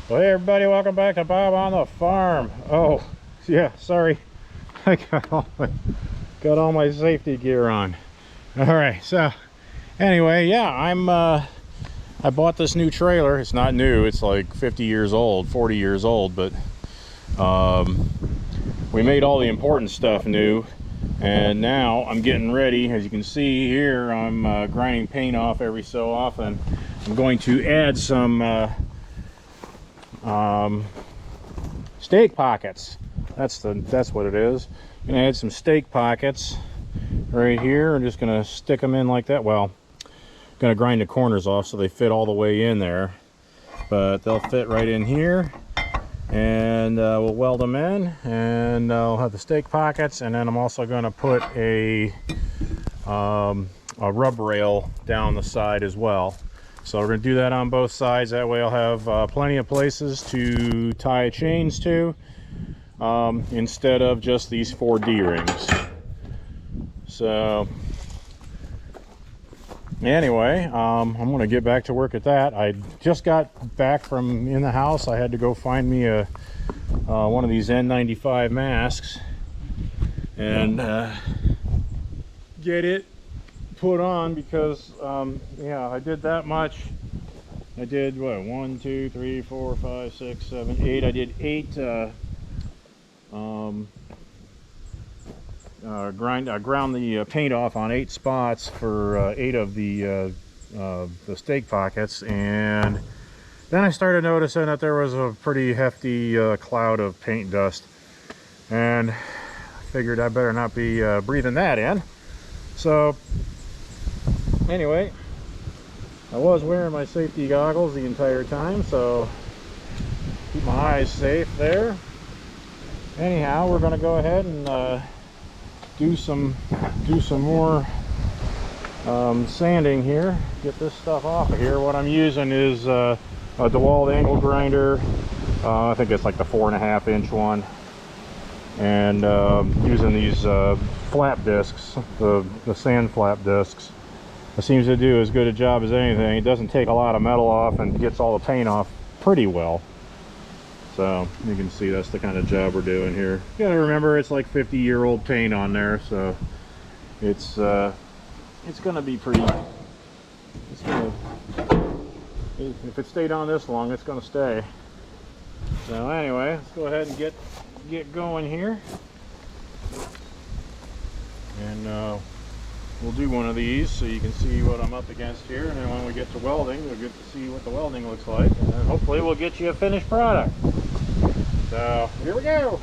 Well, hey everybody, welcome back to Bob on the Farm. Oh, yeah, sorry. I got all my safety gear on. All right, so anyway, yeah, I bought this new trailer. It's not new. It's like 50 years old, 40 years old, but we made all the important stuff new. And now I'm getting ready. As you can see here, I'm grinding paint off every so often. I'm going to add some stake pockets. That's what it is. I'm gonna add some stake pockets right here. I'm just gonna stick them in like that. Well, I'm gonna grind the corners off so they fit all the way in there, but they'll fit right in here. And we'll weld them in, and I'll have the stake pockets, and then I'm also going to put a rub rail down the side as well. So we're going to do that on both sides. That way I'll have plenty of places to tie chains to, instead of just these 4 D-rings. So anyway, I'm going to get back to work at that. I just got back from in the house. I had to go find me a one of these N95 masks and get it put on, because yeah, I did that much. I did what, 1 2 3 4 5 6 7 8. I did 8 ground the paint off on 8 spots for 8 of the stake pockets, and then I started noticing that there was a pretty hefty cloud of paint dust, and I figured I better not be breathing that in. So anyway, I was wearing my safety goggles the entire time, so keep my eyes safe there. Anyhow, we're going to go ahead and do some more sanding here, get this stuff off of here. What I'm using is a DeWalt angle grinder. I think it's like the 4.5 inch one, and using these flap discs, the sand flap discs. It seems to do as good a job as anything. It doesn't take a lot of metal off and gets all the paint off pretty well. So you can see that's the kind of job we're doing here. You gotta remember, it's like 50-year-old paint on there, so it's gonna be pretty. If it stayed on this long, it's gonna stay. So anyway, let's go ahead and get going here, and we'll do one of these so you can see what I'm up against here, and then when we get to welding, we'll get to see what the welding looks like, and then hopefully we'll get you a finished product. So here we go.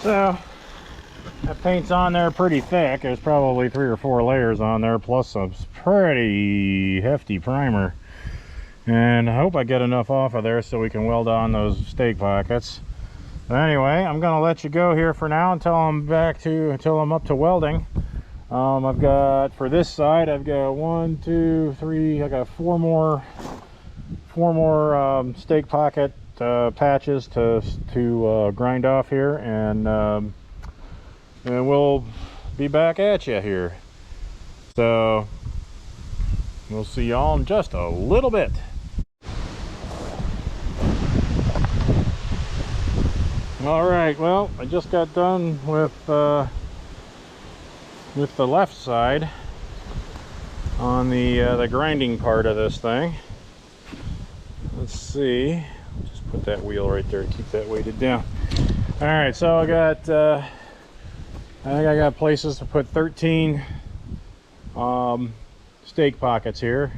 So that paint's on there pretty thick. There's probably 3 or 4 layers on there, plus some pretty hefty primer. And I hope I get enough off of there so we can weld on those stake pockets. But anyway, I'm gonna let you go here for now until I'm up to welding. I've got, for this side, I've got 1 2 3, I got 4 more stake pocket patches to grind off here, and we'll be back at you here. So we'll see y'all in just a little bit. All right, well, I just got done with the left side. on the grinding part of this thing. Let's see. Just put that wheel right there. Keep that weighted down. All right. So I got. I think I got places to put 13 stake pockets here.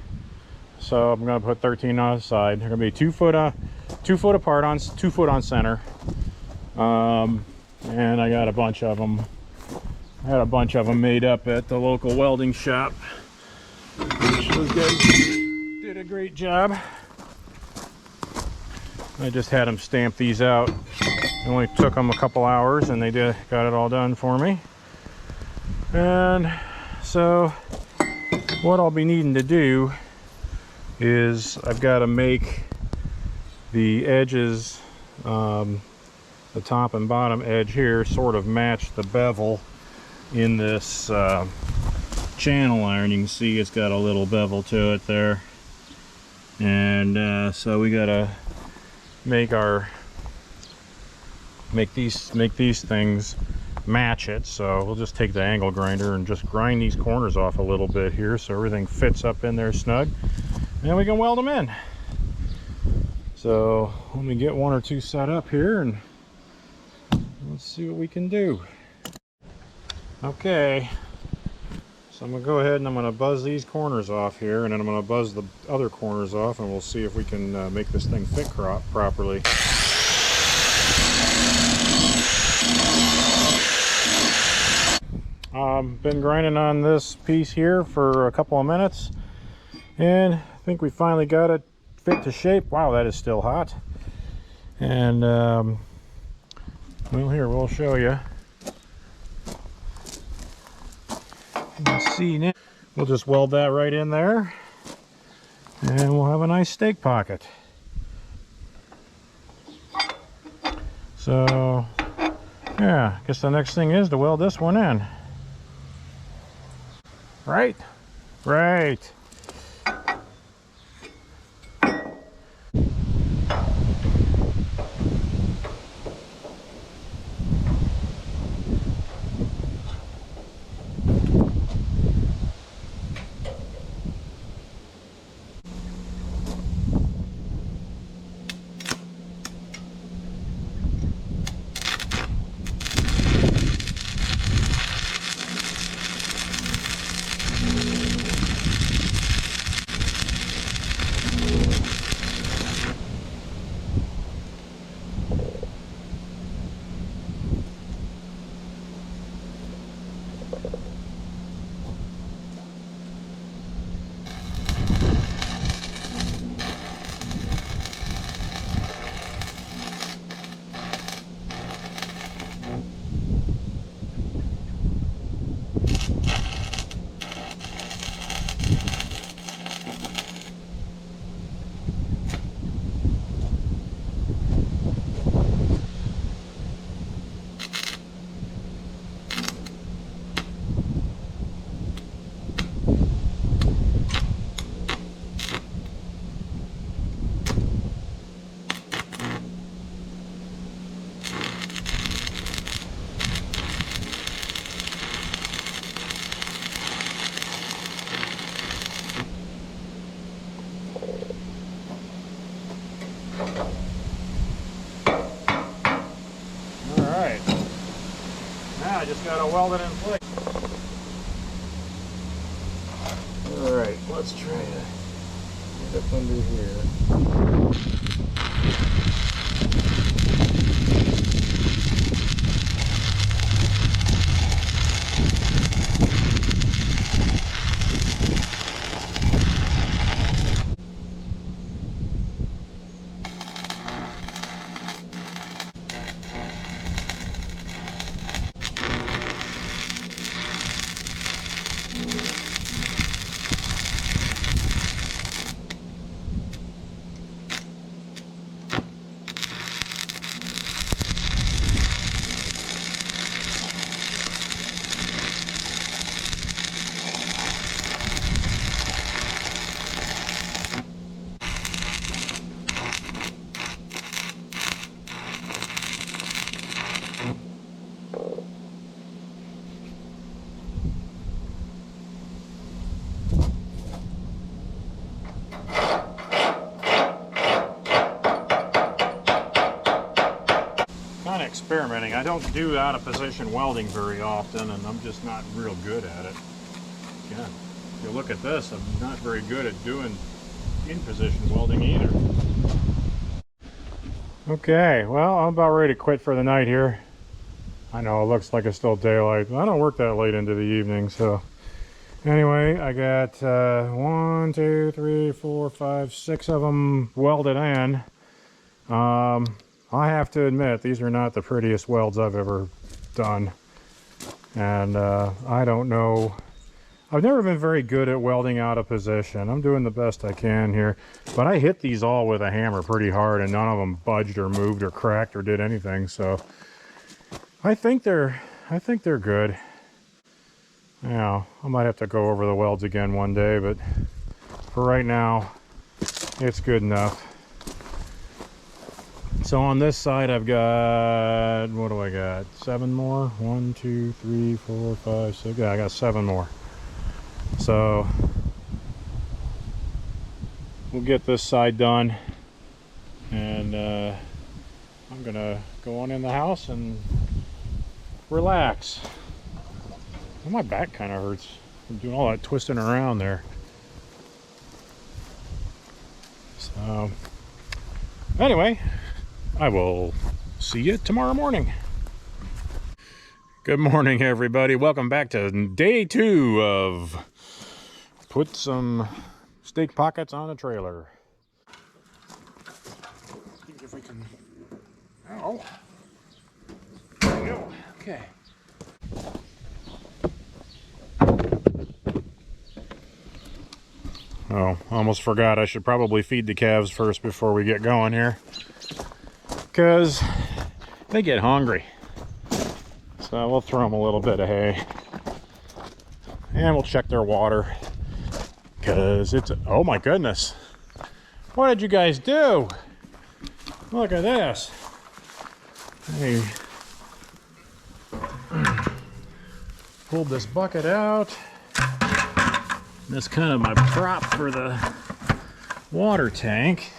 So I'm going to put 13 on the side. They're going to be 2 foot apart, on 2 foot on center. And I got a bunch of them. I had a bunch of them made up at the local welding shop. Those guys did a great job. I just had them stamp these out. It only took them a couple hours, and they got it all done for me. And so what I'll be needing to do is I've got to make the edges, the top and bottom edge here, sort of match the bevel in this channel iron. You can see it's got a little bevel to it there, and so we gotta make these things match it. So we'll just take the angle grinder and just grind these corners off a little bit here so everything fits up in there snug, and we can weld them in. So let me get 1 or 2 set up here and let's see what we can do. Okay, so I'm gonna go ahead and I'm gonna buzz these corners off here, and then I'm gonna buzz the other corners off, and we'll see if we can make this thing fit properly. Been grinding on this piece here for a couple of minutes, and I think we finally got it fit to shape. Wow, that is still hot. And well, here, we'll show you. Let's see now. We'll just weld that right in there, and we'll have a nice stake pocket. So yeah, I guess the next thing is to weld this one in. Right? Right. Now I just gotta weld it in place. Alright, let's try to get up under here. experimenting. I don't do out of position welding very often, and I'm just not real good at it. Yeah, if you look at this, I'm not very good at doing in position welding either. Okay, well, I'm about ready to quit for the night here. I know it looks like it's still daylight, but I don't work that late into the evening, so anyway, I got 1, 2, 3, 4, 5, 6 of them welded in. I have to admit, these are not the prettiest welds I've ever done, and I don't know. I've never been very good at welding out of position. I'm doing the best I can here, but I hit these all with a hammer pretty hard, and none of them budged or moved or cracked or did anything. So I think they're good. Yeah, I might have to go over the welds again one day, but for right now, it's good enough. So on this side, I've got, what do I got? 7 more? 1, 2, 3, 4, 5, 6. Yeah, I got 7 more. So we'll get this side done, and I'm gonna go on in the house and relax. Well, my back kind of hurts from doing all that twisting around there. So anyway, I will see you tomorrow morning. Good morning, everybody. Welcome back to day 2 of put some steak pockets on a trailer. See if we can. Oh, there we go. Okay. Oh, almost forgot. I should probably feed the calves first before we get going here, because they get hungry. So we'll throw them a little bit of hay, and we'll check their water, because it's, oh my goodness, what did you guys do? Look at this. Hey, pulled this bucket out. That's kind of my prop for the water tank.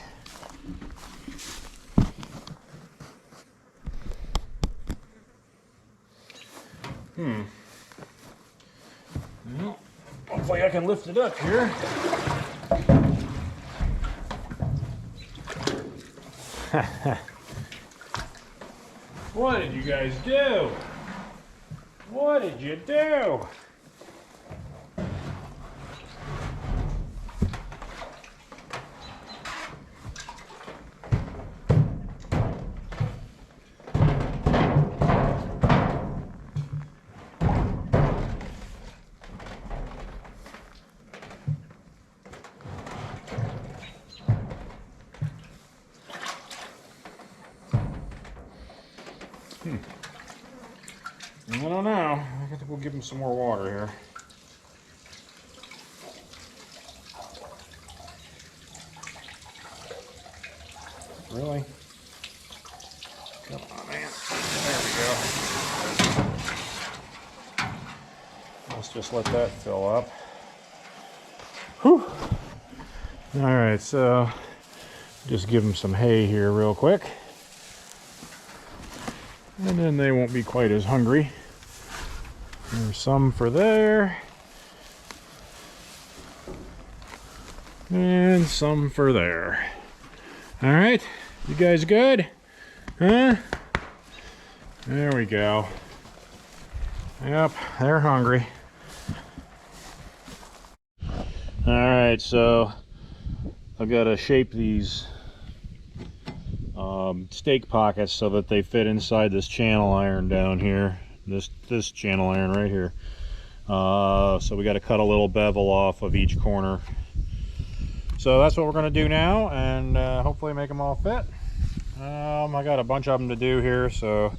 Well, hopefully I can lift it up here. What did you guys do? What did you do? I don't know. I think we'll give him some more water here. Really? Come on, man. There we go. Let's just let that fill up. Whew. All right, so just give them some hay here real quick, and then they won't be quite as hungry. There's some for there, and some for there. All right, you guys good? Huh? There we go. Yep, they're hungry. All right, so I've got to shape these steak pockets so that they fit inside this channel iron down here. This channel iron right here. So we got to cut a little bevel off of each corner. So that's what we're going to do now, and hopefully make them all fit. I got a bunch of them to do here, so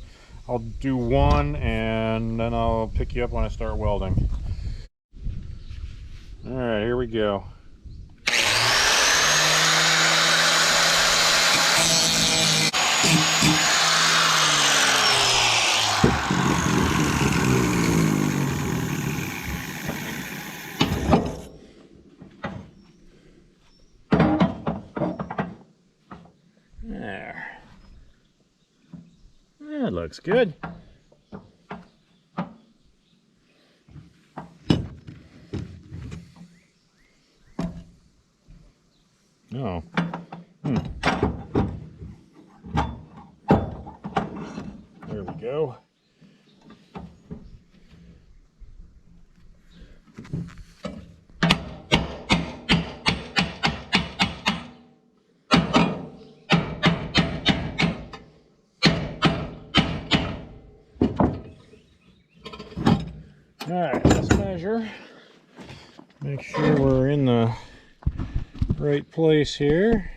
I'll do one and then I'll pick you up when I start welding. All right, here we go. looks good. Oh. There we go. All right, let's measure. Make sure we're in the right place here.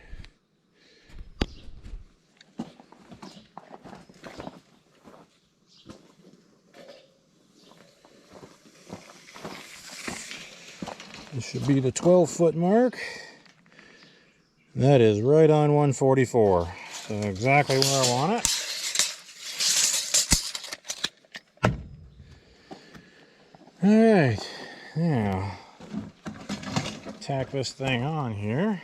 This should be the 12-foot mark. That is right on 144. So exactly where I want it. Alright, now tack this thing on here.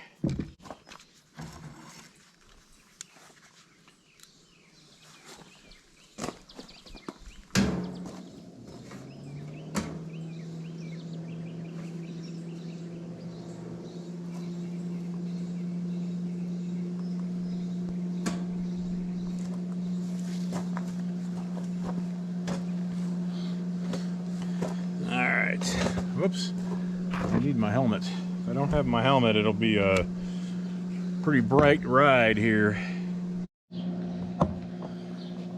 Whoops, I need my helmet. If I don't have my helmet, it'll be a pretty bright ride here.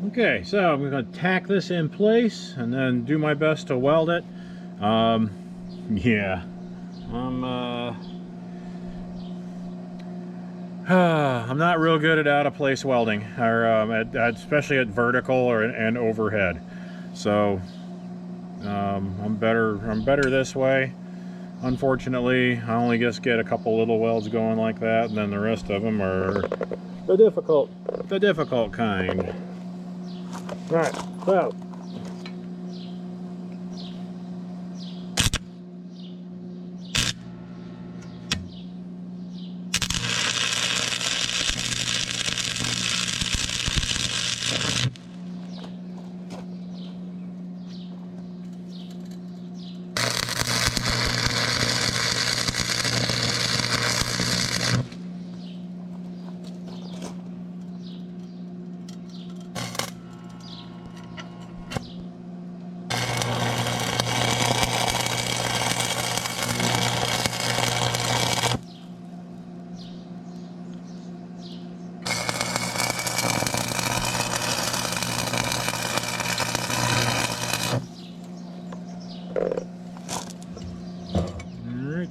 Okay, so I'm going to tack this in place and then do my best to weld it. Yeah, I'm not real good at out-of-place welding, or especially at vertical and overhead. So I'm better this way. Unfortunately, I only just get a couple little welds going like that, and then the rest of them are the difficult kind. All right, so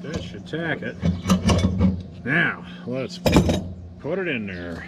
that should tack it. Now, let's put it in there.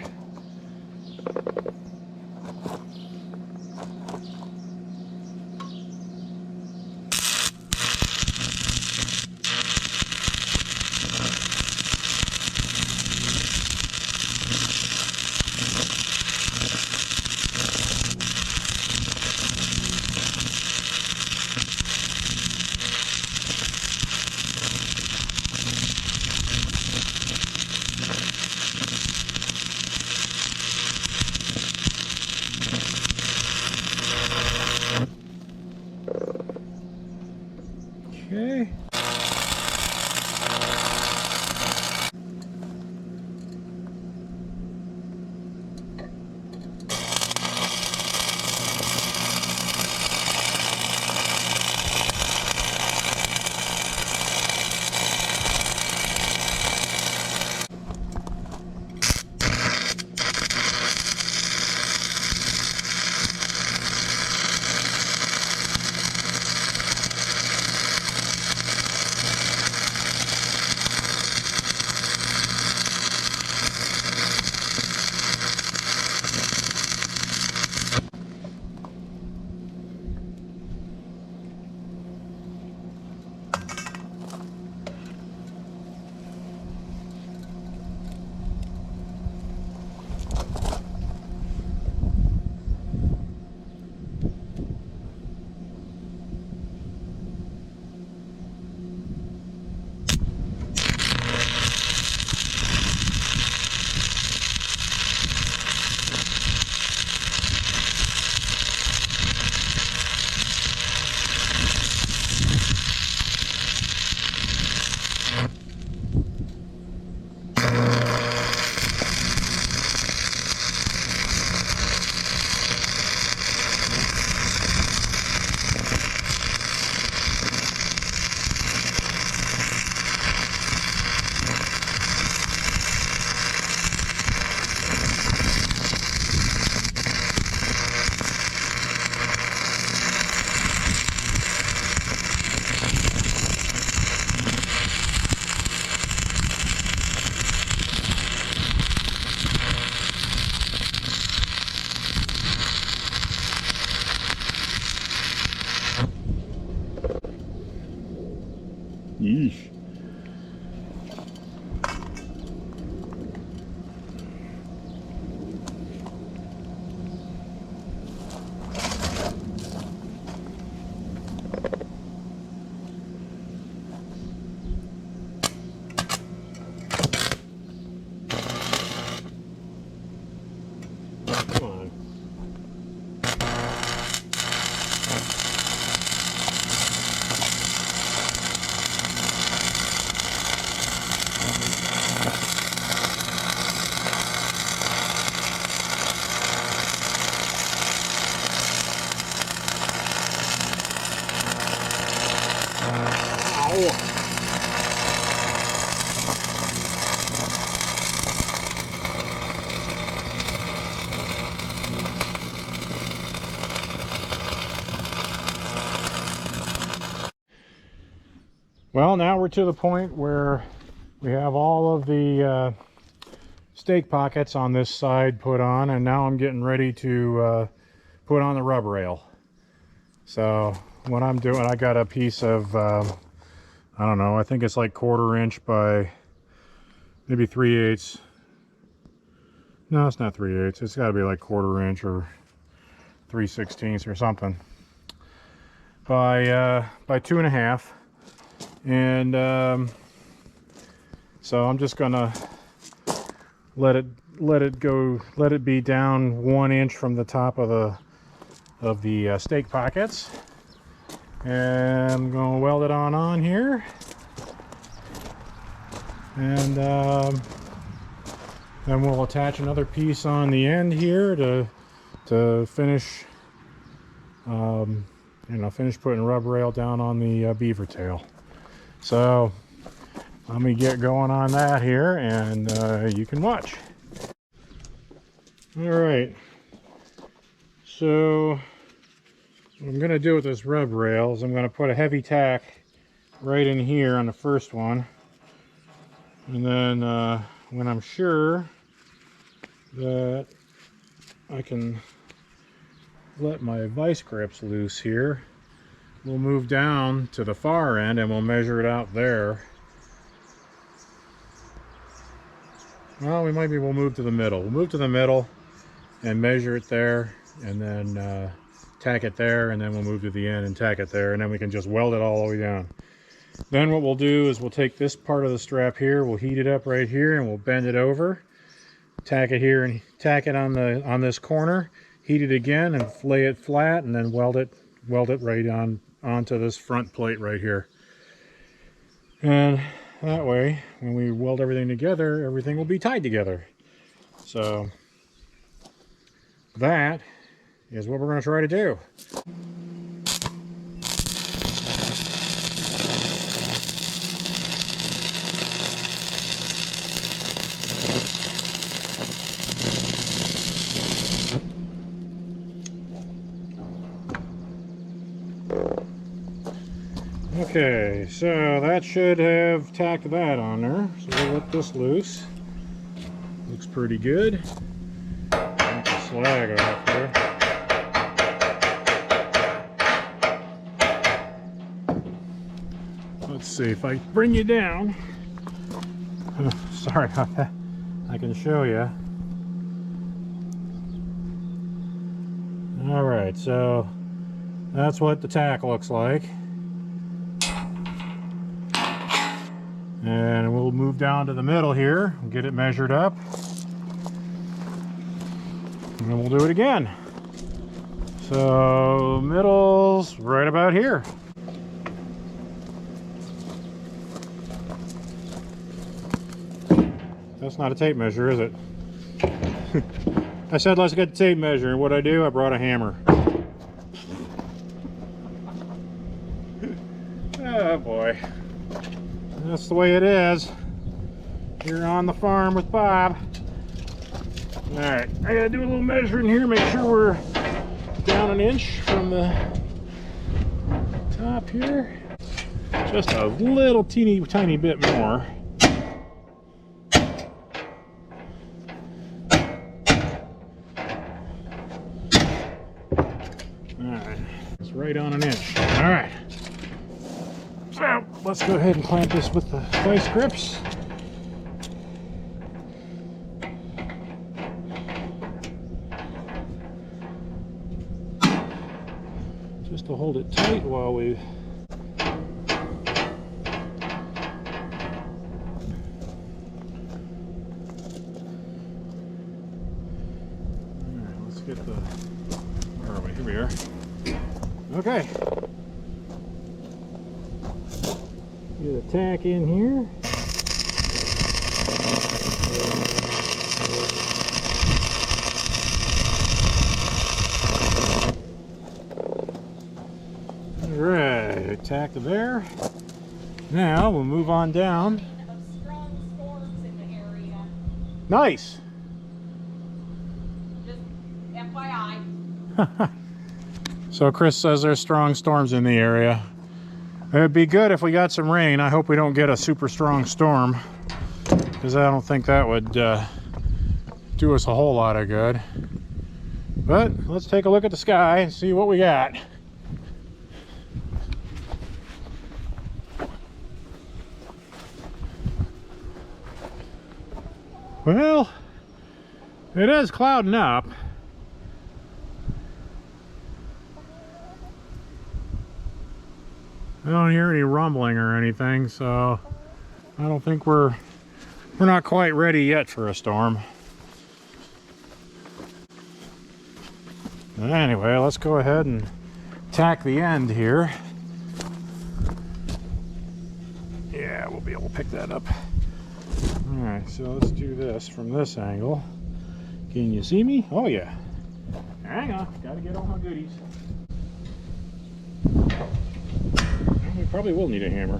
Sheesh. Come on. Ow. Well, now we're to the point where we have all of the stake pockets on this side put on, and now I'm getting ready to put on the rub rail. So what I'm doing, I got a piece of I don't know, I think it's like 1/4 inch by maybe 3/8. No, it's not 3/8. It's got to be like 1/4 inch or 3/16 or something by 2.5. And so I'm just gonna let it be down 1 inch from the top of the stake pockets, and I'm gonna weld it on here, and then we'll attach another piece on the end here to finish finish putting rub rail down on the beaver tail. So let me get going on that here, and you can watch. All right, so what I'm going to do with this rub rail is I'm going to put a heavy tack right in here on the first one, and then when I'm sure that I can let my vice grips loose here, we'll move down to the far end and we'll measure it out there. Well, we'll move to the middle. We'll move to the middle and measure it there, and then tack it there, and then we'll move to the end and tack it there, and then we can just weld it all the way down. Then what we'll do is we'll take this part of the strap here, we'll heat it up right here, and we'll bend it over, tack it here, and tack it on this corner, heat it again, and lay it flat, and then weld it right onto this front plate right here. And that way, when we weld everything together, everything will be tied together. So that is what we're going to try to do. Okay, so that should have tacked that on there. So we'll let this loose. Looks pretty good. Get the slag off there. Let's see if I bring you down. Sorry about that. I can show you. All right, so that's what the tack looks like. And we'll move down to the middle here and get it measured up, and then we'll do it again. So middle's right about here. That's not a tape measure, is it? I said let's get the tape measure, and what I do, I brought a hammer. Oh boy. That's the way it is here on the farm with Bob. Alright, I gotta do a little measuring here, make sure we're down 1 inch from the top here. Just a little tiny bit more. Alright, it's right on 1 inch. Alright. So let's go ahead and clamp this with the vice grips. Just to hold it tight while we get the, where are we? Here we are. Okay. Get a tack in here. Alright, tack there. Now we'll move on down. Strong storms in the area. Nice. FYI. So Chris says there's strong storms in the area. It'd be good if we got some rain. I hope we don't get a super strong storm, because I don't think that would do us a whole lot of good. But let's take a look at the sky and see what we got. Well, it is clouding up. I don't hear any rumbling or anything, so I don't think we're not quite ready yet for a storm. Anyway, let's go ahead and tack the end here. Yeah, we'll be able to pick that up. Alright, so let's do this from this angle. Can you see me? Oh yeah. Hang on, gotta get all my goodies. We probably will need a hammer.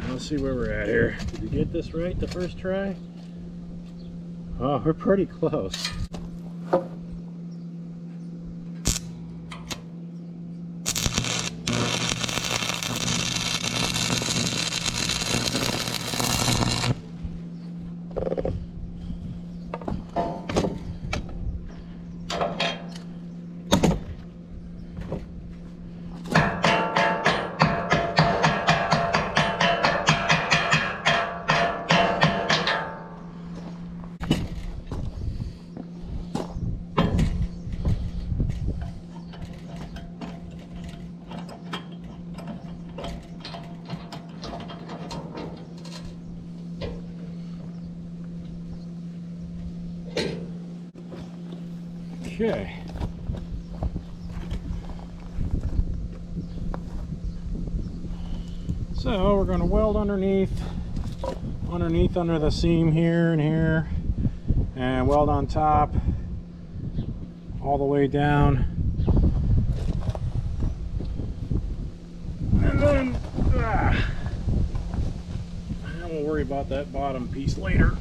Let's see where we're at here. Did we get this right the first try? Oh, we're pretty close. Okay. So we're going to weld underneath under the seam here and here, and weld on top all the way down, and then we'll worry about that bottom piece later.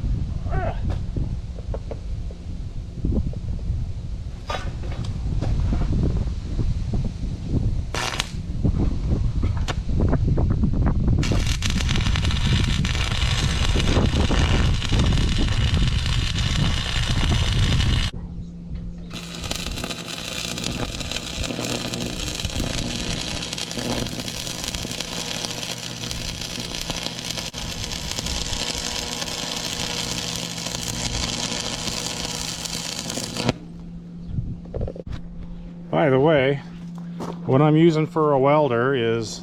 By the way, what I'm using for a welder is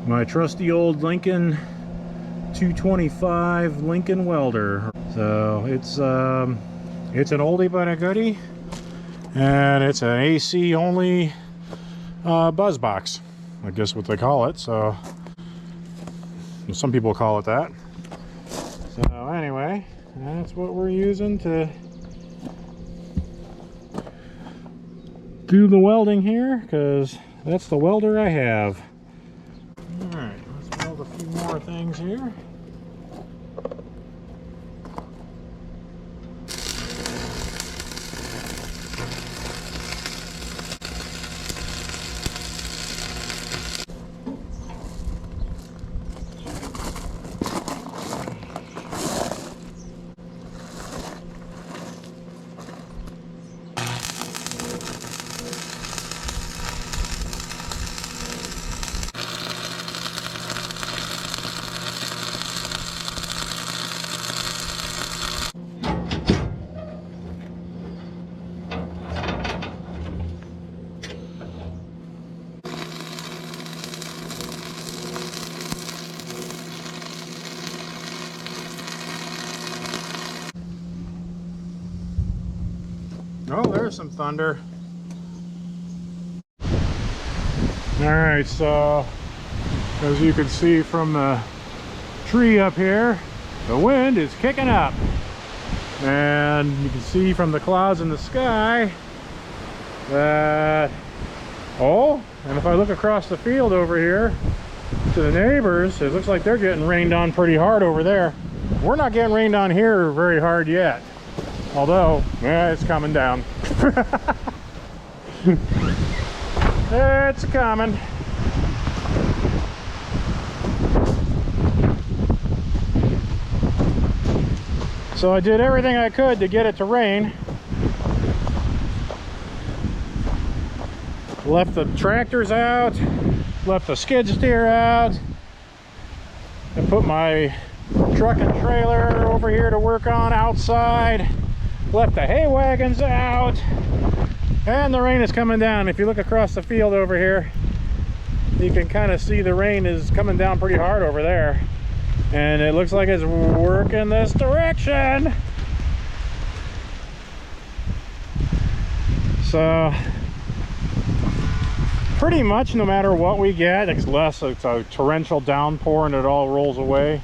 my trusty old Lincoln 225 Lincoln welder. So it's an oldie but a goodie, and it's an AC only buzz box, I guess what they call it. So some people call it that. So anyway, that's what we're using to do the welding here, because that's the welder I have. Alright, let's weld a few more things here. Oh, there's some thunder. Alright, so as you can see from the tree up here, the wind is kicking up. And you can see from the clouds in the sky that, oh, and if I look across the field over here to the neighbors, it looks like they're getting rained on pretty hard over there. We're not getting rained on here very hard yet. Although, yeah, it's coming down. It's coming. So I did everything I could to get it to rain. Left the tractors out, left the skid steer out, and put my truck and trailer over here to work on outside. Left the hay wagons out, and the rain is coming down. If you look across the field over here, you can kind of see the rain is coming down pretty hard over there, and it looks like it's working this direction. So pretty much no matter what we get, unless it's a torrential downpour and it all rolls away.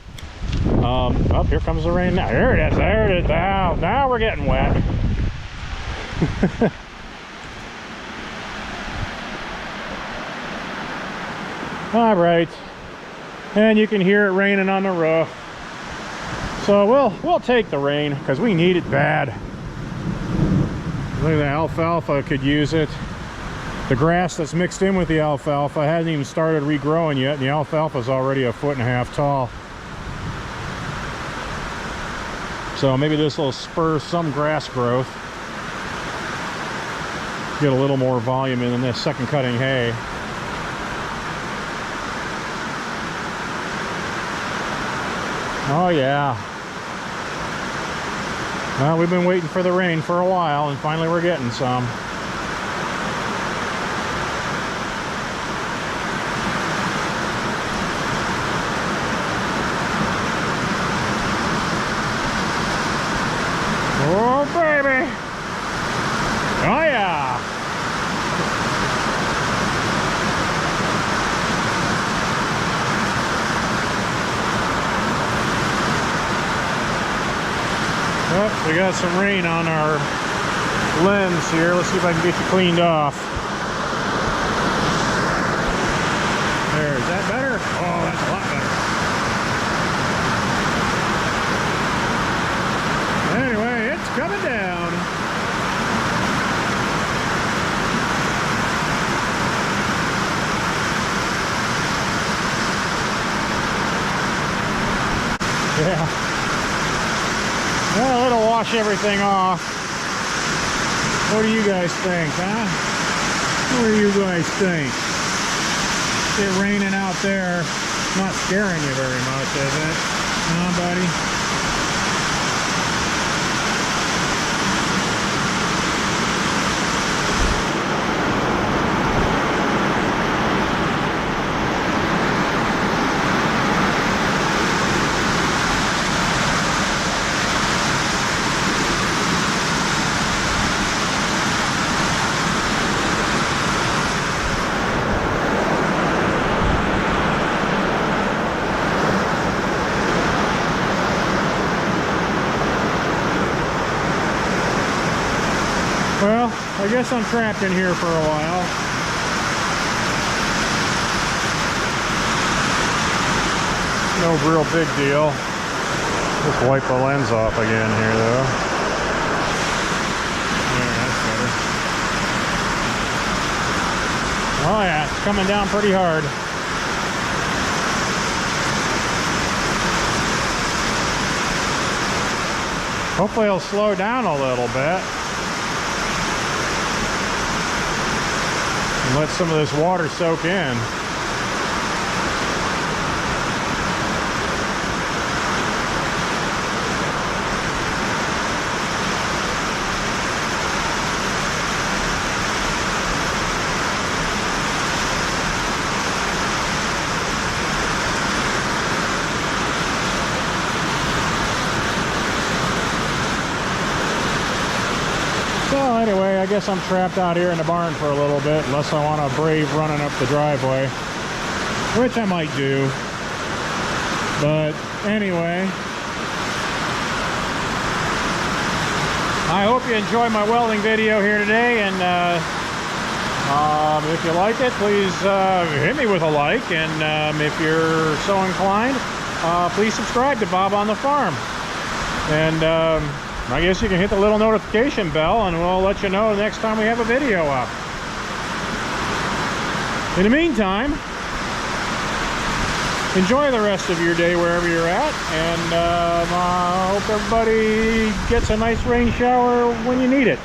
Oh, here comes the rain now. There it is, there it is. Now we're getting wet. All right, and you can hear it raining on the roof. So we'll take the rain because we need it bad. Look at the alfalfa could use it. The grass that's mixed in with the alfalfa hasn't even started regrowing yet, and the alfalfa is already 1.5 feet tall. So maybe this will spur some grass growth. Get a little more volume in this second cutting hay. Oh yeah. Well, we've been waiting for the rain for a while, and finally we're getting some. Oh baby! Oh yeah! Oh, we got some rain on our lens here. Let's see if I can get you cleaned off. There, is that better? Oh, that's a lot better. Anyway, it's coming down. Yeah. Well, it'll wash everything off. What do you guys think, huh? What do you guys think? It raining out there, not scaring you very much, is it? Huh, buddy? Well, I guess I'm trapped in here for a while. No real big deal. Just wipe the lens off again here though. Yeah, that's better. Oh yeah, it's coming down pretty hard. Hopefully it'll slow down a little bit. And let some of this water soak in. So anyway, I guess I'm trapped out here in the barn for a little bit, unless I want to brave running up the driveway, which I might do. But anyway, I hope you enjoyed my welding video here today, and if you like it, please hit me with a like, and if you're so inclined, please subscribe to Bob on the Farm. And I guess you can hit the little notification bell, and we'll let you know the next time we have a video up. In the meantime, enjoy the rest of your day wherever you're at, and I hope everybody gets a nice rain shower when you need it.